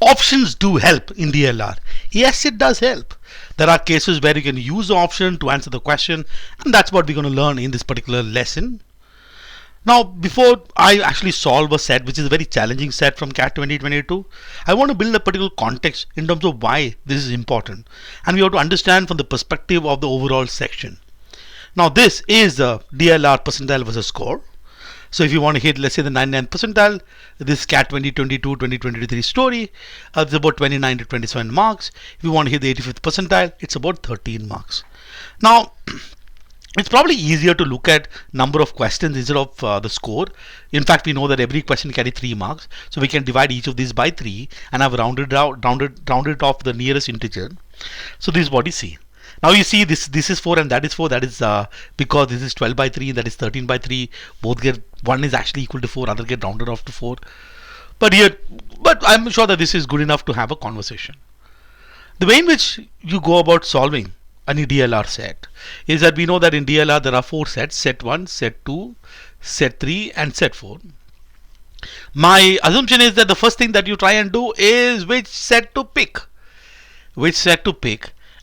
options do help in DLR. Yes, it does help. There are cases where you can use the option to answer the question, and that's what we're going to learn in this particular lesson. Now, before I actually solve a set, which is a very challenging set from CAT 2022, I want to build a particular context in terms of why this is important. And we have to understand from the perspective of the overall section. Now, this is the DLR percentile versus score. So if you want to hit, let's say, the 99th percentile, this CAT 2022-2023 story, it's about 29 to 27 marks. If you want to hit the 85th percentile, it's about 13 marks. Now, it's probably easier to look at number of questions instead of the score. In fact, we know that every question carries 3 marks. So we can divide each of these by 3 and have rounded off the nearest integer. So this is what you see. Now you see this is 4 and that is 4. That is because this is 12 by 3 and that is 13 by 3. Both get, one is actually equal to 4, other get rounded off to 4. But I'm sure that this is good enough to have a conversation. The way in which you go about solving any DLR set is that we know that in DLR there are 4 sets: set 1, set 2, set 3 and set 4. My assumption is that the first thing that you try and do is which set to pick.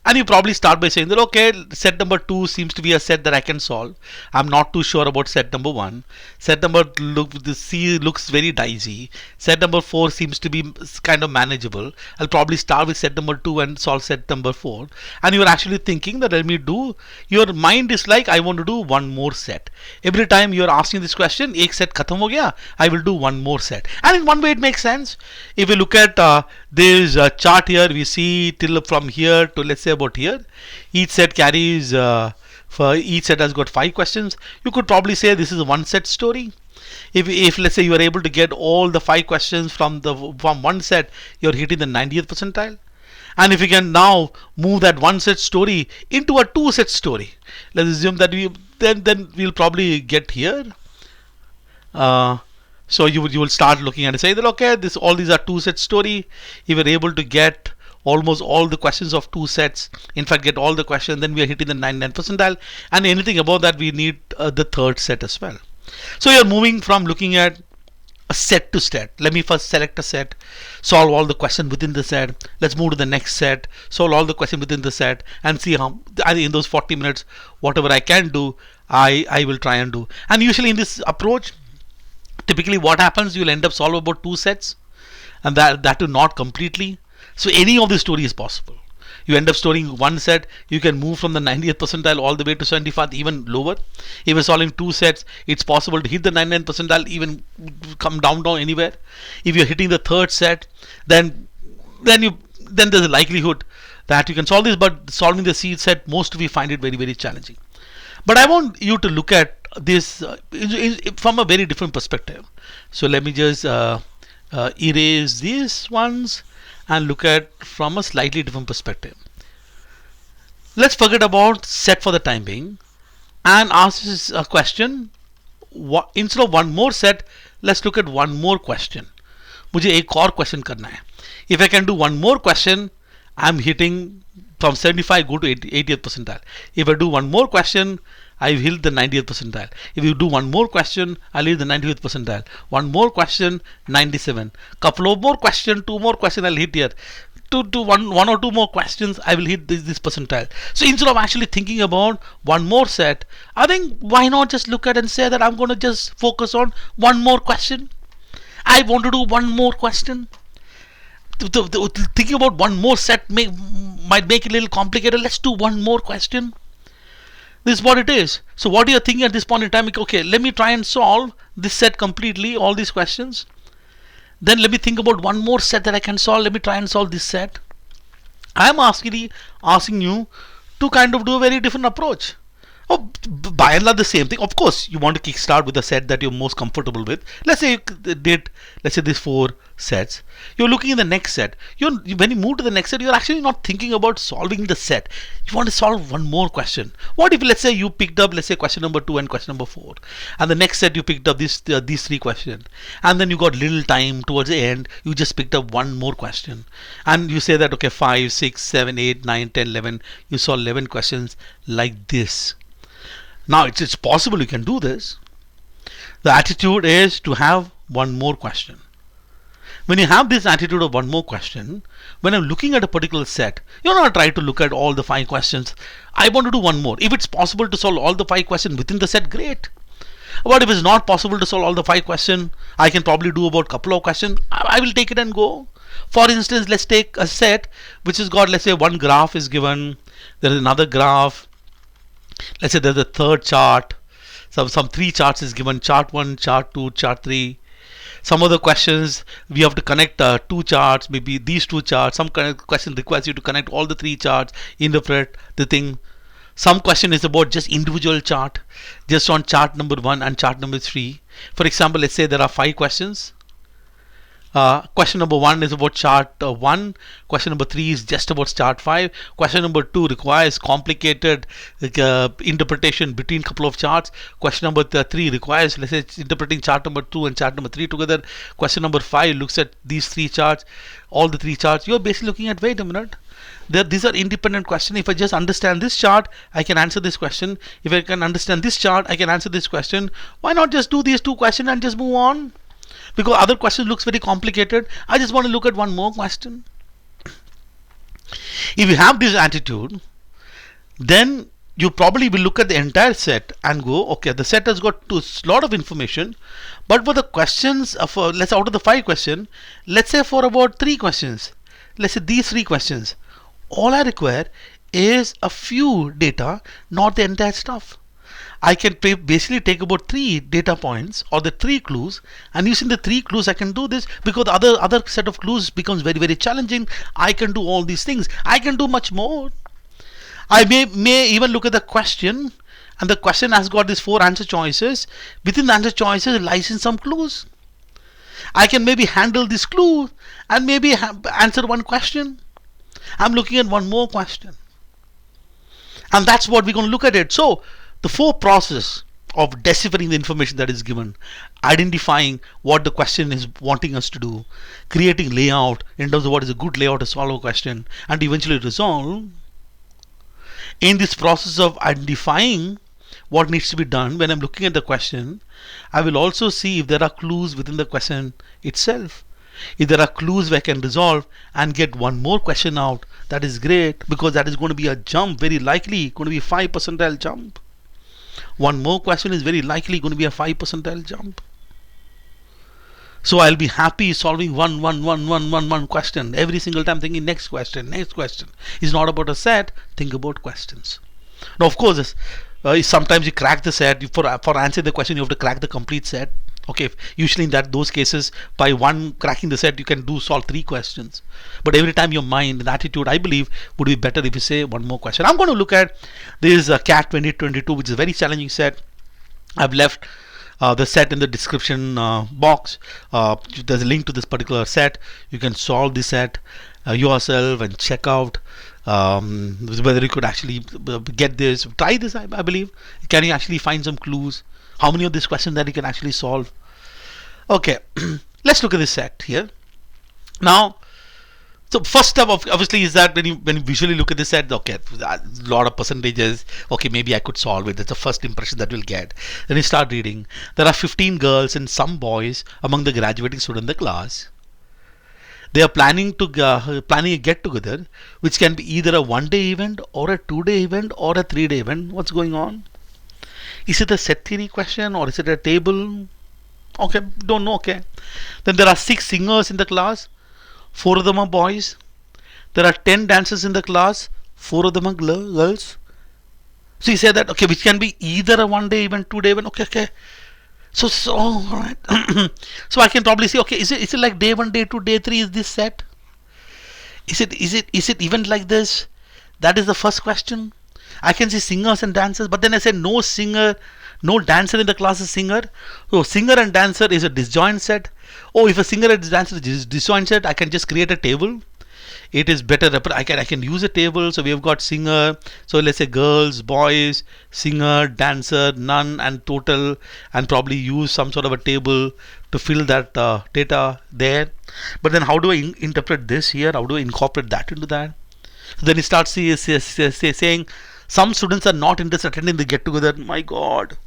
And you probably start by saying that, okay, set number 2 seems to be a set that I can solve. I'm not too sure about set number 1. Set number C looks very dicey. Set number 4 seems to be kind of manageable. I'll probably start with set number 2 and solve set number 4. And you're actually thinking that your mind is like, I want to do one more set. Every time you're asking this question, ek set khatam ho gaya, I will do one more set. And in one way it makes sense. If you look at this chart here, we see till from here to, let's say, about here, each set carries for each set has got 5 questions. You could probably say this is a one set story. If let's say you are able to get all the 5 questions from one set, you're hitting the 90th percentile. And if you can now move that one set story into a 2 set story, let's assume that then we'll probably get here. So you will start looking at it and say that, okay, all these are 2 set story. If you're able to get almost all the questions of 2 sets, in fact get all the questions, then we are hitting the 99th percentile, and anything above that we need the 3rd set as well. So you're moving from looking at a set to set. Let me first select a set, solve all the questions within the set. Let's move to the next set, solve all the questions within the set, and see how in those 40 minutes whatever I can do, I will try and do. And usually in this approach, typically what happens, you'll end up solving about 2 sets, and that too not completely. So any of the story is possible. You end up storing one set, you can move from the 90th percentile all the way to 75th, even lower. If you're solving 2 sets, it's possible to hit the 99th percentile, even come down anywhere. If you're hitting the 3rd set, then there's a likelihood that you can solve this, but solving the C set, most of you find it very, very challenging. But I want you to look at this from a very different perspective. So let me just erase these ones and look at from a slightly different perspective. Let's forget about set for the time being and ask this a question. Instead of one more set, let's look at one more question. मुझे एक और question करना है. If I can do one more question, I'm hitting from 75 go to 80th percentile. If I do one more question, I hit the 90th percentile. If you do one more question, I'll hit the 95th percentile. One more question, 97. Couple of more question, 2 more question, I'll hit here. One or 2 more questions, I will hit this percentile. So instead of actually thinking about one more set, I think why not just look at and say that I'm going to just focus on one more question. I want to do one more question. Thinking about one more set might make it a little complicated. Let's do one more question. This is what it is. So what you're thinking at this point in time, okay, let me try and solve this set completely, all these questions. Then let me think about one more set that I can solve. Let me try and solve this set. I'm asking you to kind of do a very different approach. Oh, by and large the same thing. Of course, you want to kickstart with the set that you're most comfortable with. Let's say you did, let's say these 4 sets. You're looking at the next set. When you move to the next set, you're actually not thinking about solving the set. You want to solve one more question. What if, let's say, you picked up, let's say, question number 2 and question number 4, and the next set you picked up these 3 questions, and then you got little time towards the end. You just picked up one more question, and you say that, okay, 5, 6, 7, 8, 9, 10, 11. You solve 11 questions like this. Now it's possible you can do this. The attitude is to have one more question. When you have this attitude of one more question, when I'm looking at a particular set, you're not trying to look at all the 5 questions. I want to do one more. If it's possible to solve all the 5 questions within the set, great. But if it's not possible to solve all the 5 questions, I can probably do about a couple of questions. I will take it and go. For instance, let's take a set which has got, let's say, one graph is given, there is another graph, let's say there's a third chart, some 3 charts is given, chart 1, chart 2, chart 3. Some of the questions we have to connect 2 charts, maybe these 2 charts. Some kind of question requires you to connect all the 3 charts, interpret the thing. Some question is about just individual chart, just on chart number 1 and chart number 3. For example, let's say there are 5 questions. Question number 1 is about chart 1. Question number 3 is just about chart 5. Question number 2 requires complicated interpretation between couple of charts. Question number 3 requires, let's say, interpreting chart number 2 and chart number 3 together. Question number 5 looks at these 3 charts, all the 3 charts. You're basically looking at, wait a minute, these are independent questions. If I just understand this chart, I can answer this question. If I can understand this chart, I can answer this question. Why not just do these 2 questions and just move on? Because other question looks very complicated. I just want to look at one more question. If you have this attitude, then you probably will look at the entire set and go, okay, the set has got a lot of information, but for the questions of, let's say out of the 5 questions, let's say for about 3 questions, let's say these 3 questions, all I require is a few data, not the entire stuff. I can basically take about 3 data points or the 3 clues, and using the 3 clues I can do this, because the other set of clues becomes very challenging. I can do all these things. I can do much more. I may even look at the question, and the question has got these 4 answer choices. Within the answer choices lies in some clues. I can maybe handle this clue and maybe answer one question. I'm looking at one more question, and that's what we're going to look at it. So the 4 process of deciphering the information that is given, identifying what the question is wanting us to do, creating layout in terms of what is a good layout to solve a question, and eventually resolve. In this process of identifying what needs to be done, when I'm looking at the question, I will also see if there are clues within the question itself. If there are clues where I can resolve and get one more question out, that is great, because that is going to be a jump, very likely going to be 5 percentile jump. One more question is very likely going to be a 5 percentile jump. So I'll be happy solving one question every single time, thinking next question. It's not about a set, think about questions. Now of course, sometimes you crack the set. For answering the question, you have to crack the complete set. Okay, usually in those cases, by cracking the set, you can solve 3 questions. But every time your mind and attitude, I believe, would be better if you say one more question. I'm going to look at this CAT 2022, which is a very challenging set. I've left the set in the description box. There's a link to this particular set. You can solve the set yourself and check out whether you could actually get this. Try this, I believe. Can you actually find some clues? How many of these questions that you can actually solve? Okay, let's look at this set here. Now, so first step obviously is that when you visually look at this set, okay, a lot of percentages, okay, maybe I could solve it. That's the first impression that we'll get. Then you start reading. There are 15 girls and some boys among the graduating students in the class. They are planning a get together, which can be either a 1-day event or a 2-day event or a 3-day event. What's going on? Is it a set theory question or is it a table? Okay, don't know. Okay, then there are 6 singers in the class, 4 of them are boys. There are 10 dancers in the class, 4 of them are girls. So you say that, okay, which can be either a 1-day event, 2-day event. Okay. So all right. So I can probably say, okay, is it like day 1, day 2, day 3 is this set? Is it event like this? That is the first question. I can see singers and dancers, but then I said no dancer in the class is singer. So singer and dancer is a disjoint set. Oh, if a singer and dancer is disjoint set, I can just create a table. It is better. I can use a table. So we have got singer. So let's say girls, boys, singer, dancer, none, and total, and probably use some sort of a table to fill that data there. But then how do I interpret this here? How do I incorporate that into that? So then it starts saying some students are not interested in attending the get together. My God,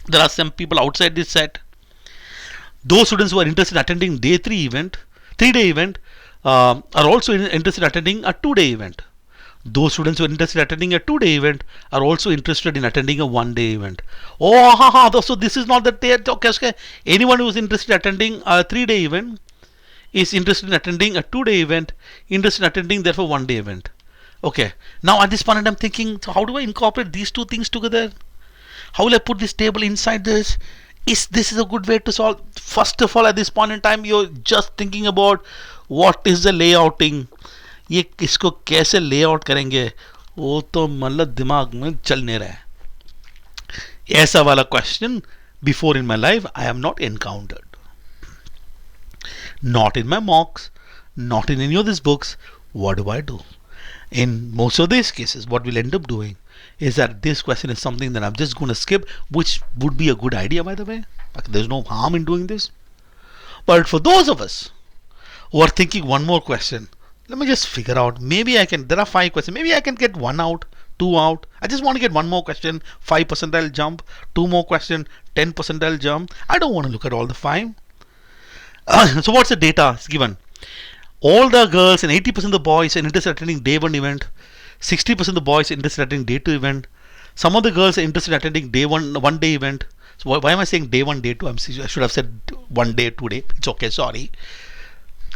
there are some people outside this set. Those students who are interested in attending day 3 event 3-day event are also interested in attending a 2-day event. Those students who are interested in attending a 2-day event are also interested in attending a 1-day event. Oh, so this is not the okay. Anyone who is interested in attending a 3-day event is interested in attending a 2-day event, interested in attending therefore 1-day event. Okay. Now at this point I'm thinking, so how do I incorporate these two things together? How will I put this table inside this? This is a good way to solve? First of all, at this point in time, you're just thinking about what is the layouting. ये इसको कैसे layout करेंगे वो तो मतलब दिमाग में चल नहीं रहा है. ऐसा वाला question before in my life I have not encountered. Not in my mocks, not in any of these books. What do? In most of these cases, what we'll end up doing is that this question is something that I'm just going to skip, which would be a good idea, by the way. There's no harm in doing this. But for those of us who are thinking one more question, let me just figure out. Maybe I can. There are 5 questions. Maybe I can get 1 out, 2 out. I just want to get 1 more question. 5 percentile jump. 2 more question. 10 percentile jump. I don't want to look at all the 5. So what's the data is given? All the girls and 80% of the boys are interested in attending day 1 event. 60% of the boys are interested in attending day 2 event. Some of the girls are interested in attending day 1 day event. So why am I saying day 1, day 2? I should have said 1 day, 2 day. It's okay, sorry.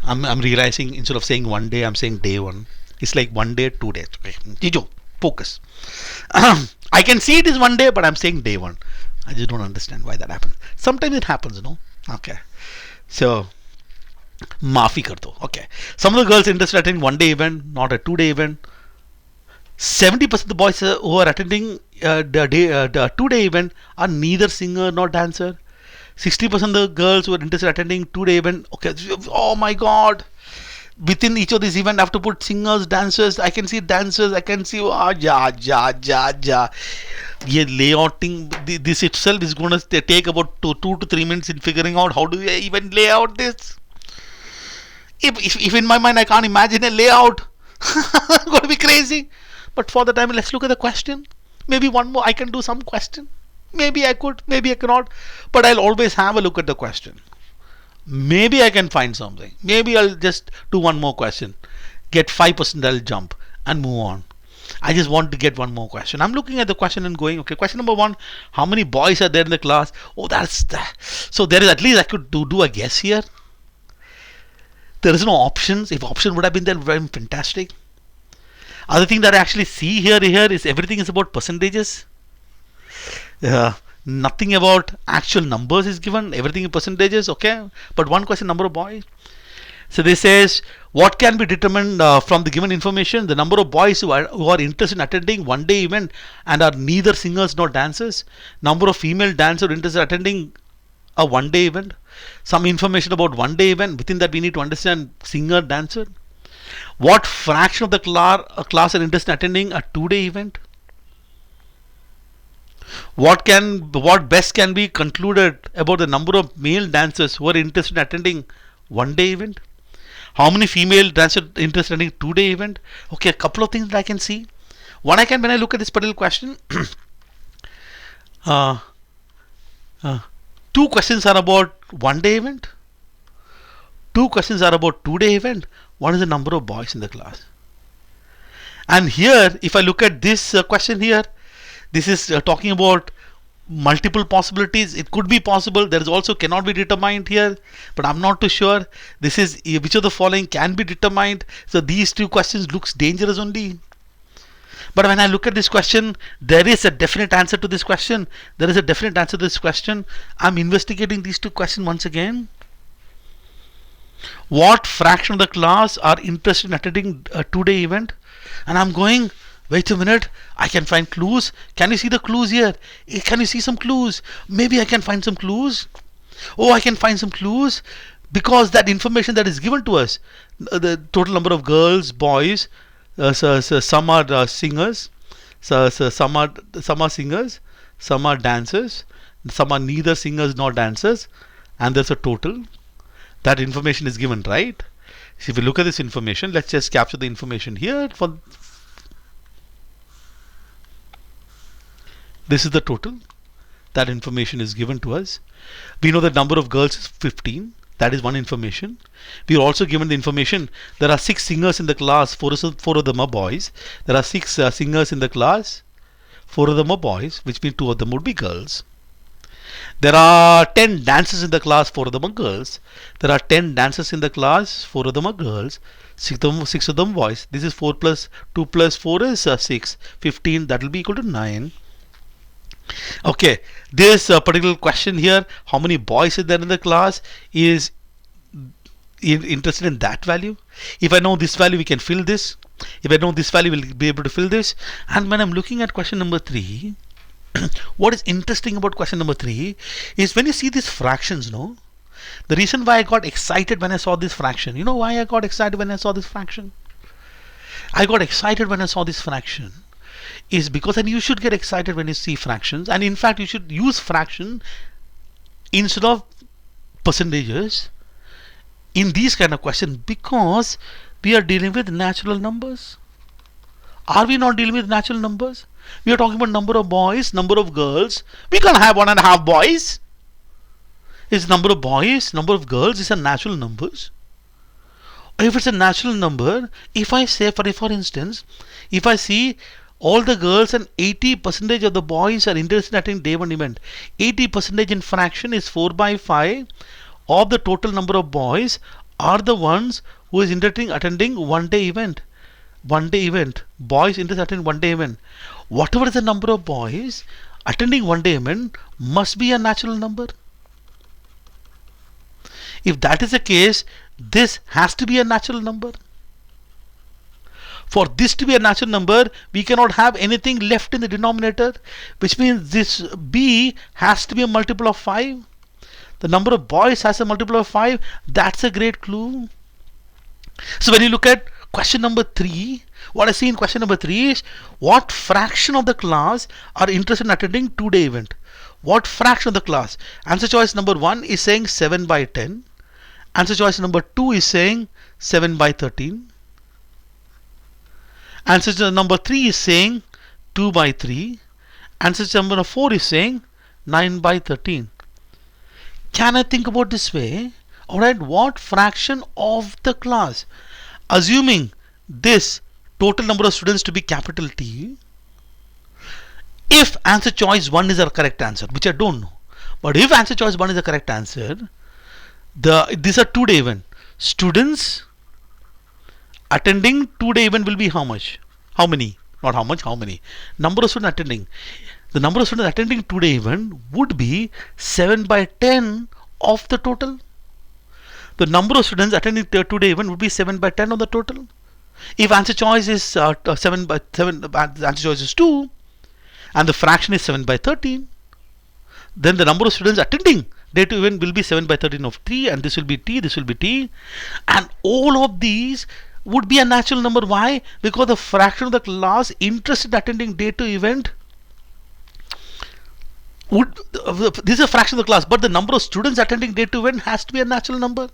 I'm realizing instead of saying 1 day, I'm saying day 1. It's like 1 day, 2 days. Okay. Jijo, focus. I can see it is 1 day, but I'm saying day 1. I just don't understand why that happens. Sometimes it happens, no? Okay. So, maafi kar do. Okay. Some of the girls interested in attending 1 day event, not a 2 day event. 70% of the boys who are attending the 2 day event are neither singer nor dancer. 60% of the girls who are interested in attending 2 day event. Okay. Oh my God. Within each of these events, I have to put singers, dancers. I can see dancers. I can see ja. Yeah, layouting. This itself is going to take about 2 to 3 minutes in figuring out how do I even lay out this. If in my mind I can't imagine a layout, I'm going to be crazy. But for the time, let's look at the question. Maybe 1 more. I can do some question. Maybe I could. Maybe I cannot. But I'll always have a look at the question. Maybe I can find something. Maybe I'll just do 1 more question. Get 5%, I'll jump and move on. I just want to get 1 more question. I'm looking at the question and going, okay, question number 1, how many boys are there in the class? Oh, that's that. So there is at least I could do a guess here. There is no options. If option would have been there, very fantastic. Other thing that I actually see here is everything is about percentages. Nothing about actual numbers is given. Everything in percentages, okay. But 1 question, number of boys. So this says what can be determined from the given information. The number of boys who are interested in attending 1 day event and are neither singers nor dancers. Number of female dancers interested in attending a 1 day event. Some information about 1 day event. Within that we need to understand singer, dancer. What fraction of the class are interested in attending a 2 day event? What best can be concluded about the number of male dancers who are interested in attending 1 day event? How many female dancers interested in attending 2 day event? Okay, a couple of things that I can see. When I look at this particular question, 2 questions are about 1 day event. 2 questions are about 2 day event. What is the number of boys in the class? And here, if I look at this question here, this is talking about multiple possibilities. It could be possible. There is also cannot be determined here, but I'm not too sure. This is which of the following can be determined. So these 2 questions looks dangerous only. But when I look at this question, there is a definite answer to this question. There is a definite answer to this question. I'm investigating these 2 questions once again. What fraction of the class are interested in attending a 2 day event? And I'm going, wait a minute, I can find clues. Can you see the clues here? Can you see some clues? Maybe I can find some clues. Oh, I can find some clues because that information that is given to us, the total number of girls, boys, some are singers, some are singers, some are dancers, some are neither singers nor dancers, and there's a total. That information is given, right? So if you look at this information, let's just capture the information here. This is the total. That information is given to us. We know the number of girls is 15. That is one information. We are also given the information there are 6 singers in the class, four of them are boys. There are 6 singers in the class, 4 of them are boys, which means 2 of them would be girls. There are 10 dancers in the class, 4 of them are girls. There are 10 dancers in the class, 4 of them are girls, 6 of them boys. This is 4 plus 2 plus 4 is 6. 15, that will be equal to 9. Okay, this particular question here, how many boys are there in the class, is interested in that value. If I know this value, we can fill this. If I know this value, we'll be able to fill this. And when I'm looking at question number 3, what is interesting about question number 3 is when you see these fractions, no? The reason why I got excited when I saw this fraction, you know why I got excited when I saw this fraction? I got excited when I saw this fraction is because, and you should get excited when you see fractions, and in fact you should use fraction instead of percentages in these kind of questions, because we are dealing with natural numbers. Are we not dealing with natural numbers? We are talking about number of boys, number of girls. We can't have 1.5 boys. It's number of boys, number of girls. These are natural numbers. If it's a natural number, if I say, for instance, if I see all the girls and 80% of the boys are interested in attending day 1 event, 80% in fraction is 4 by 5 of the total number of boys are the ones who is interested in attending 1 day event. 1 day event. Boys interested in attending 1 day event. Whatever is the number of boys attending 1 day event must be a natural number. If that is the case, this has to be a natural number. For this to be a natural number, we cannot have anything left in the denominator, which means this b has to be a multiple of 5. The number of boys has a multiple of 5. That's a great clue. So when you look at question number 3, what I see in question number 3 is what fraction of the class are interested in attending 2-day event. What fraction of the class? Answer choice number 1 is saying 7 by 10. Answer choice number 2 is saying 7 by 13. Answer choice number 3 is saying 2 by 3. Answer choice number 4 is saying 9 by 13. Can I think about this way? Alright, what fraction of the class? Assuming this total number of students to be capital T, if answer choice 1 is the correct answer, which I don't know, but if answer choice 1 is the correct answer, these are 2-day event. Students attending 2-day event will be how much? How many? Not how much, how many? Number of students attending. The number of students attending 2-day event would be 7 by 10 of the total. The number of students attending the 2-day event would be 7 by 10 of the total. If answer choice is 7 by 7, answer choice is 2, and the fraction is 7 by 13, then the number of students attending day 2 event will be 7 by 13 of 3, and this will be T, this will be T, and all of these would be a natural number. Why? Because the fraction of the class interested in attending day 2 event would, this is a fraction of the class, but the number of students attending day 2 event has to be a natural number.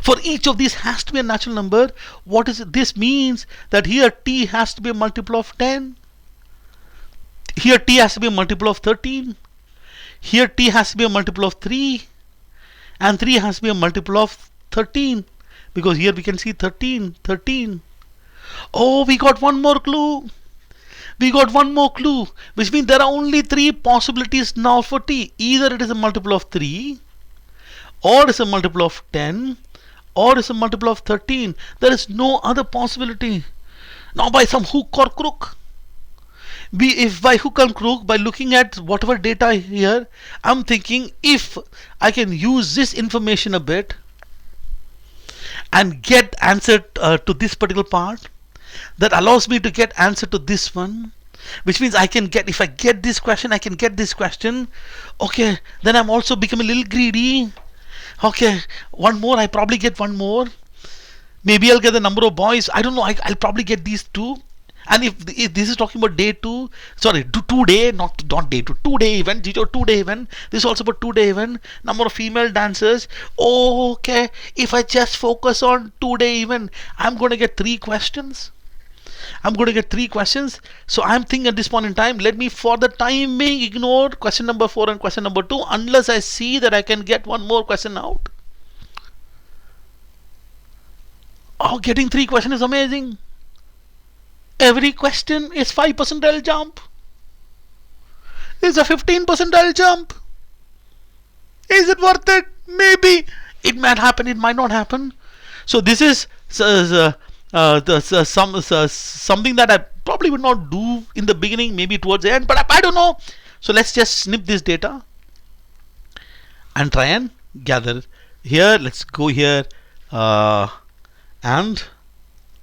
For each of these has to be a natural number. What is it? This means that here T has to be a multiple of 10. Here T has to be a multiple of 13. Here T has to be a multiple of 3. And 3 has to be a multiple of 13. Because here we can see 13, 13. Oh, we got one more clue. We got one more clue. Which means there are only 3 possibilities now for T. Either it is a multiple of 3, or it is a multiple of 10, or it is a multiple of 13. There is no other possibility. Now by some hook or crook, if by hook and crook, by looking at whatever data here, I'm thinking if I can use this information a bit and get answer to this particular part, that allows me to get answer to this one, which means I can get, if I get this question, I can get this question. Okay, then I'm also becoming a little greedy. Okay, one more, I probably get one more. Maybe I'll get the number of boys. I don't know, I'll probably get these 2. And if this is talking about day 2, sorry, 2-day, not day 2, 2-day event, 2-day event. This is also about 2-day event. Number of female dancers. Okay, if I just focus on 2-day event, I'm going to get 3 questions. I'm going to get 3 questions. So I'm thinking at this point in time, let me for the time being ignore question number 4 and question number 2 unless I see that I can get one more question out. Oh, getting 3 questions is amazing. Every question is 5 percentile jump. It's a 15 percentile jump. Is it worth it? Maybe. It might happen, it might not happen. So this is something that I probably would not do in the beginning, maybe towards the end, but I don't know. So let's just snip this data and try and gather here. Let's go here and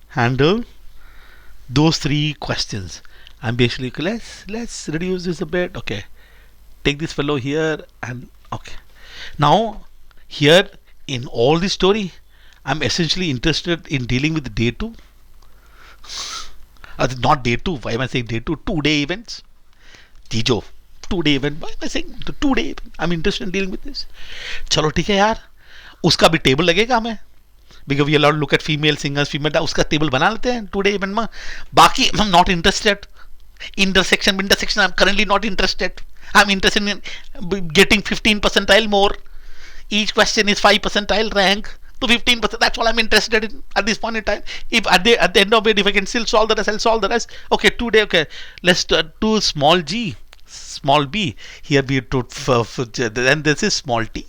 handle those 3 questions. And basically let's reduce this a bit. Okay, take this fellow here and okay. Now here in all this story, I'm essentially interested in dealing with day 2. Not day 2. Why am I saying day 2? 2-day events. Tijo. 2-day event. Why am I saying the 2-day event? I'm interested in dealing with this. चलो ठीक है यार. उसका भी table लगेगा हमें. Because we allowed to look at female singers, female. उसका table बना लेते हैं 2-day event में. बाकी I'm not interested. Intersection. I'm currently not interested. I'm interested in getting 15 percentile more. Each question is 5 percentile rank to 15%. That's all I'm interested in at this point in time. If at the end of it, if I can still solve the rest, I'll solve the rest. Okay, 2-day. Okay, let's do small g, small b. Here we do then this is small t.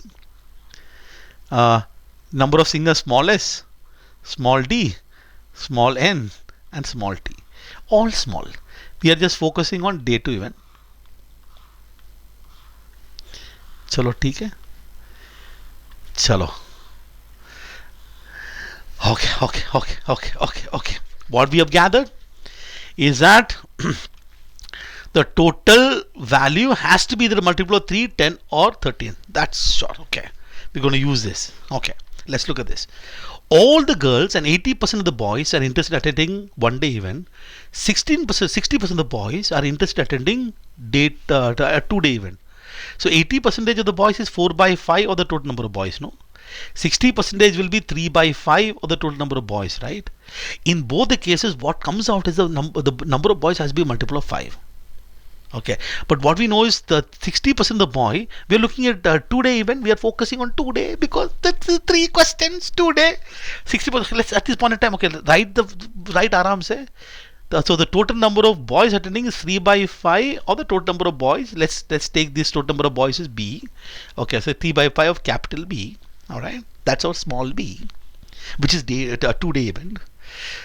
Number of singers small s, small d, small n, and small t. All small. We are just focusing on day 2 event. चलो ठीक है. चलो. Okay. What we have gathered is that the total value has to be the multiple of 3, 10, or 13. That's sure. Okay. We're going to use this. Okay. Let's look at this. All the girls and 80% of the boys are interested in attending 1-day event. 60% of the boys are interested in attending a 2-day event. So 80% of the boys is 4/5 of the total number of boys, no? 60% will be 3/5 of the total number of boys, right? In both the cases, what comes out is the number of boys has to be a multiple of 5. Okay, but what we know is the 60% of the boy, we are looking at a 2-day event. We are focusing on 2-day because that's 3 questions 2-day. 60%. Let's at this point in time. Okay, write aram se. So the total number of boys attending is 3/5 of the total number of boys. Let's take this total number of boys is B. Okay, so 3/5 of capital B. All right, that's our small b, which is a 2-day event.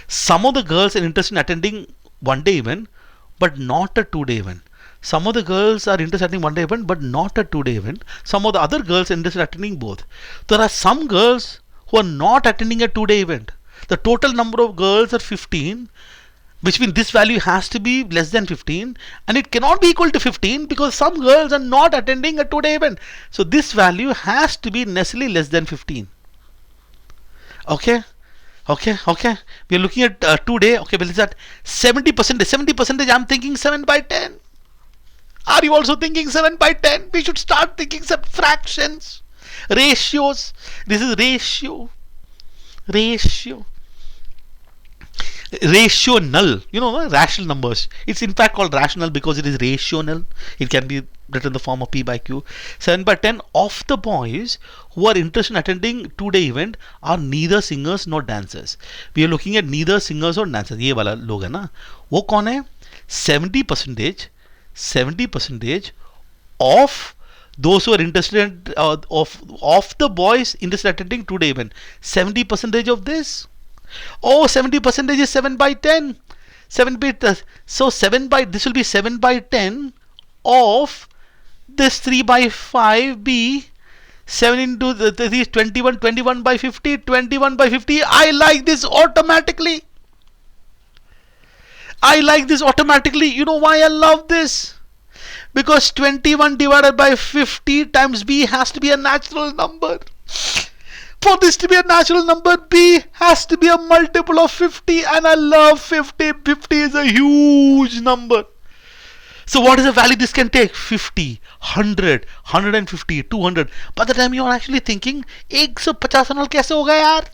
Some of the girls are interested in attending 1-day event, but not a 2-day event. Some of the girls are interested in 1-day event, but not a 2-day event. Some of the other girls are interested in attending both. There are some girls who are not attending a 2-day event. The total number of girls are 15, which means this value has to be less than 15, and it cannot be equal to 15 because some girls are not attending a 2-day event. So this value has to be necessarily less than 15. Okay. We are looking at 2-day. Okay, well, is that 70%? 70%, I'm thinking 7/10. Are you also thinking 7/10? We should start thinking some fractions, ratios. This is ratio. Rational, rational numbers. It's in fact called rational because it is rational. It can be written in the form of P/Q. 7/10 of the boys who are interested in attending 2-day event are neither singers nor dancers. We are looking at neither singers or dancers. ये वाला लोग है ना, वो कौन है? 70% of those who are interested in, of the boys interested in attending 2-day event. 70% of this. Oh, 70% is 7/10. So this will be 7/10 of this 3/5 B. 7 into this is 21. 21/50. 21/50. I like this automatically. You know why I love this? Because 21 divided by 50 times B has to be a natural number. For this to be a natural number, B has to be a multiple of 50, and I love 50. 50 is a huge number. So what is the value this can take? 50, 100, 150, 200. By the time you are actually thinking, 150 कैसे होगा यार?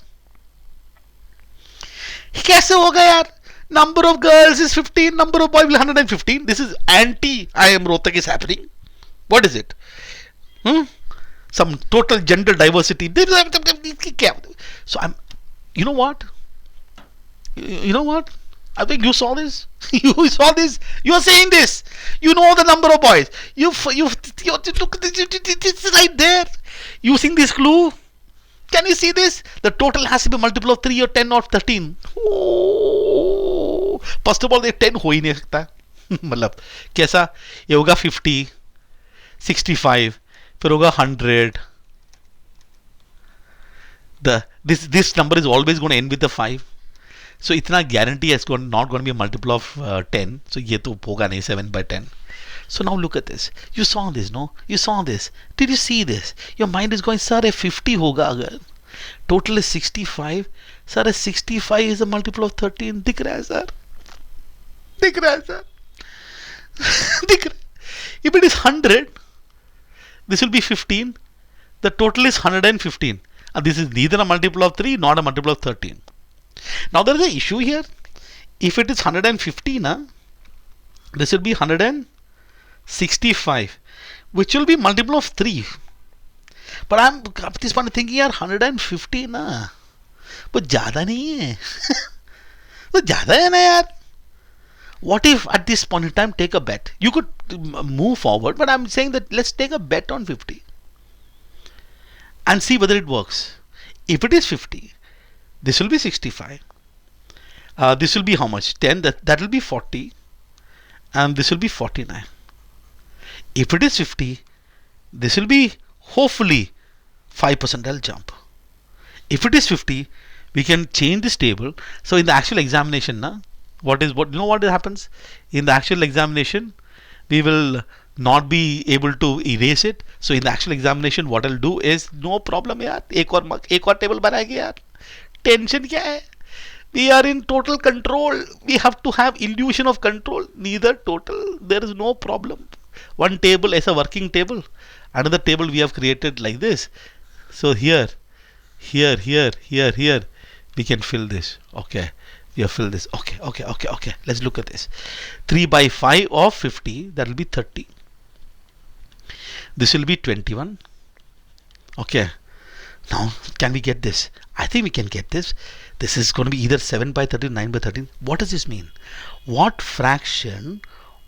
कैसे होगा यार? Number of girls is 15, number of boys will 115. This is anti-I am Rohtak is happening. What is it? Some total gender diversity. So you know what? You know what? I think you saw this. You saw this. You are saying this. You know the number of boys. You look at this. It's right there. Using this clue. Can you see this? The total has to be multiple of 3 or 10 or 13. Oh. First of all, ये 10 हो ही नहीं सकता. मतलब कैसा? ये होगा 50, 65, फिर होगा 100. This number is always going to end with a 5. So इतना guarantee is not going to be a multiple of 10. So ये तो होगा नहीं 7 by 10. So now look at this. You saw this, no? You saw this. Did you see this? Your mind is going, sir, a 50 होगा अगर. Total is 65. Sir, a 65 is a multiple of 13. दिख रहा है sir? दिख रहा है sir? दिख रहा है. If it is 100, this will be 15. The total is 115. And this is neither a multiple of 3 nor a multiple of 13. Now there is an issue here. If it is 115, this will be 165, which will be multiple of 3. But I'm at this point thinking, यार 150 ना, वो ज़्यादा नहीं है. वो ज़्यादा है ना यार. What if at this point in time take a bet? You could move forward, but I'm saying that let's take a bet on 50 and see whether it works. If it is 50, this will be 65. This will be how much? 10. That will be 40, and this will be 49. If it is 50, this will be hopefully 5% I'll jump. If it is 50, we can change this table. So in the actual examination, what you know what happens? In the actual examination, we will not be able to erase it. So in the actual examination, what I'll do is no problem यार. एक और table बनाएंगे यार. Tension क्या है? We are in total control. We have to have illusion of control. Neither total. There is no problem. One table is a working table. Another table we have created like this. So here, we can fill this. Okay. We have filled this. Okay. Let's look at this. 3 by 5 of 50. That will be 30. This will be 21. Okay. Now, can we get this? I think we can get this. This is going to be either 7 by 13, 9 by 13. What does this mean? What fraction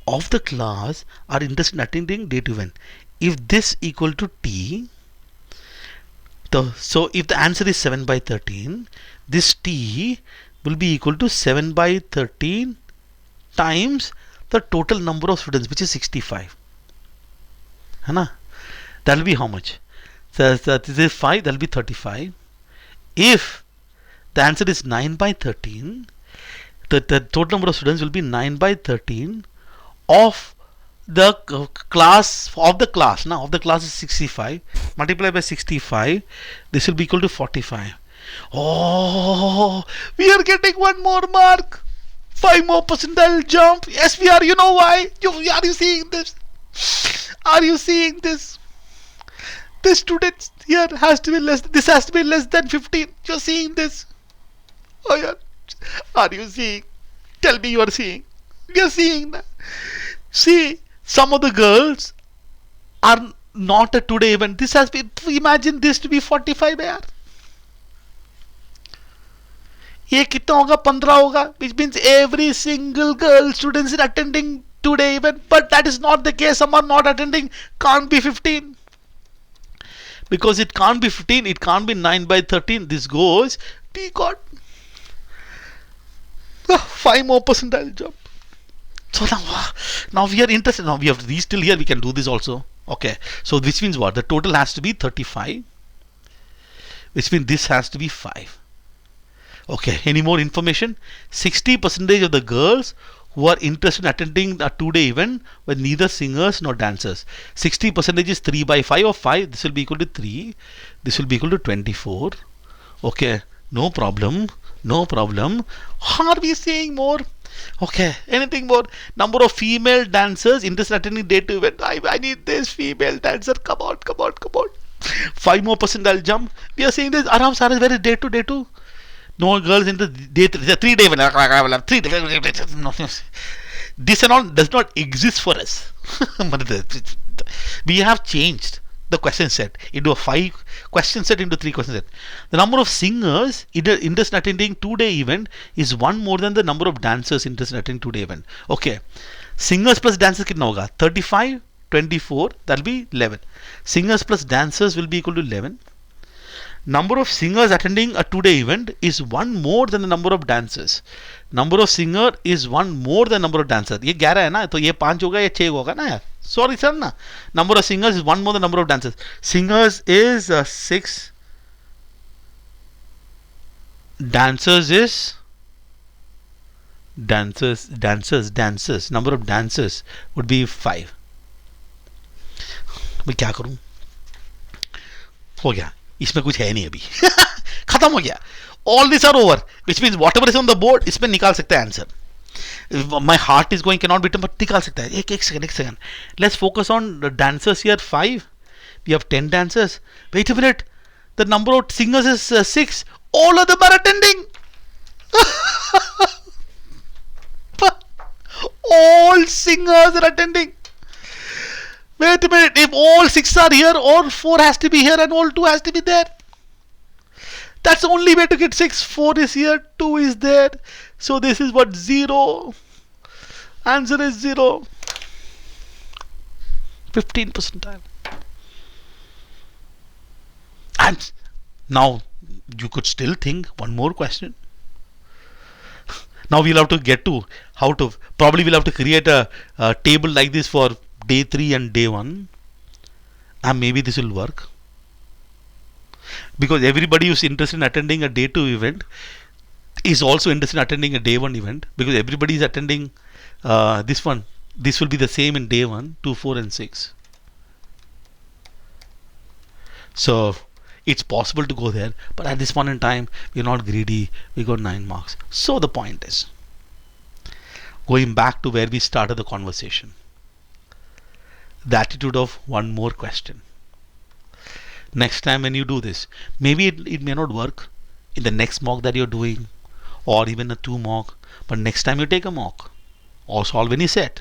of the class are interested in attending day to event? If this equal to t, so if the answer is 7 by 13, this t will be equal to 7 by 13 times the total number of students, which is 65. That will be how much? So this is 5, that will be 35. If the answer is 9 by 13, the total number of students will be 9 by 13 of the class. Now of the class is 65. Multiplied by 65, this will be equal to 45. Oh, we are getting one more mark. 5 more percentile jump. Yes, we are. You know why? Are you seeing this? Are you seeing this? This student here has to be less. This has to be less than 15. You're seeing this? Oh yeah. Are you seeing? Tell me you are seeing. We are seeing that. See, some of the girls are not a today event. This has been. Imagine this to be 45 yaar. ये कितना होगा? 15 होगा, which means every single girl student is attending today event. But that is not the case. Some are not attending. Can't be 15. Because it can't be 15, it can't be 9 by 13. This goes, we got 5 more percentile jump. So now we are interested. Now we have reached till here, we can do this also. Okay, so which means what? The total has to be 35, which means this has to be 5. Okay, any more information? 60% of the girls who are interested in attending a 2-day event were neither singers nor dancers. 60% is 3 by 5 of 5. This will be equal to 3. This will be equal to 24. Okay, no problem. Are we saying more? Okay, anything more? Number of female dancers interested in attending day to event. I need this female dancer. Come on. 5 more percentile jump. We are saying this. Aram Sar is very day to. No girls in the day 3-day event. This and all does not exist for us. We have changed. the question set into a 5 question set into 3 question set. The number of singers interested in attending 2-day event is one more than the number of dancers interested in attending 2-day event. Okay, singers plus dancers कितना होगा? 35, 24, that will be 11. Singers plus dancers will be equal to 11. Number of singers attending a 2-day event is one more than the number of dancers. Number of singer is one more than number of dancers. ये 11 है ना, तो ये 5 होगा या 6 होगा ना यार. Sorry sir ना. Number of singers is one more than number of dancers. Singers is 6. Dancers is dancers. Number of dancers would be 5. मैं क्या करूं? हो गया. इसमें कुछ है नहीं अभी. खत्म हो गया. All these are over, which means whatever is on the board, इसमें निकाल सकते हैं answer. My heart is going, cannot be done, but निकाल सकता है. एक second. Let's focus on the dancers here. 5. We have 10 dancers. Wait a minute. The number of singers is 6. All of them are attending. All singers are attending. Wait a minute. If all 6 are here, all 4 has to be here and all 2 has to be there. That's the only way to get 6. 4 is here, 2 is there. So this is what? 0. Answer is 0. 15 percentile. And now you could still think one more question. Now we'll have to get to how to, probably we'll have to create a table like this for day 3 and day 1. And maybe this will work. Because everybody who's interested in attending a day 2 event is also interested in attending a day 1 event, because everybody is attending this one. This will be the same in day 1, 2, 4 and 6. So it's possible to go there, but at this point in time we're not greedy. We got 9 marks. So the point is, going back to where we started the conversation, the attitude of one more question. Next time when you do this, maybe it may not work in the next mock that you're doing, or even a 2 mock, but next time you take a mock or solve any set,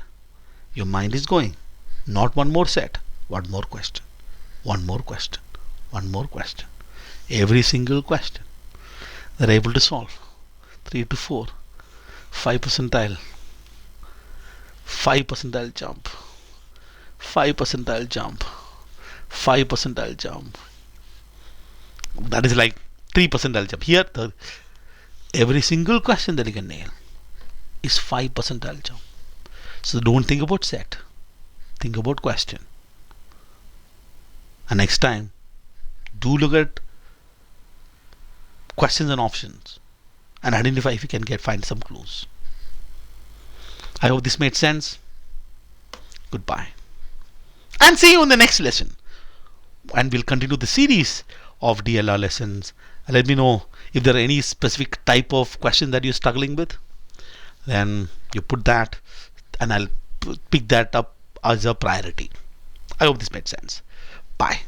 your mind is going, not one more set, one more question, one more question, one more question. Every single question they're able to solve. 3 to 4, 5 percentile, 5 percentile jump, 5 percentile jump, 5 percentile jump. That is like 3 percentile jump. Here, every single question that you can nail is 5 percentile jump. So don't think about set. Think about question. And next time, do look at questions and options and identify if you can find some clues. I hope this made sense. Goodbye. And see you in the next lesson. And we'll continue the series of DLR lessons. And let me know if there are any specific type of question that you're struggling with. Then you put that and I'll pick that up as a priority. I hope this made sense. Bye.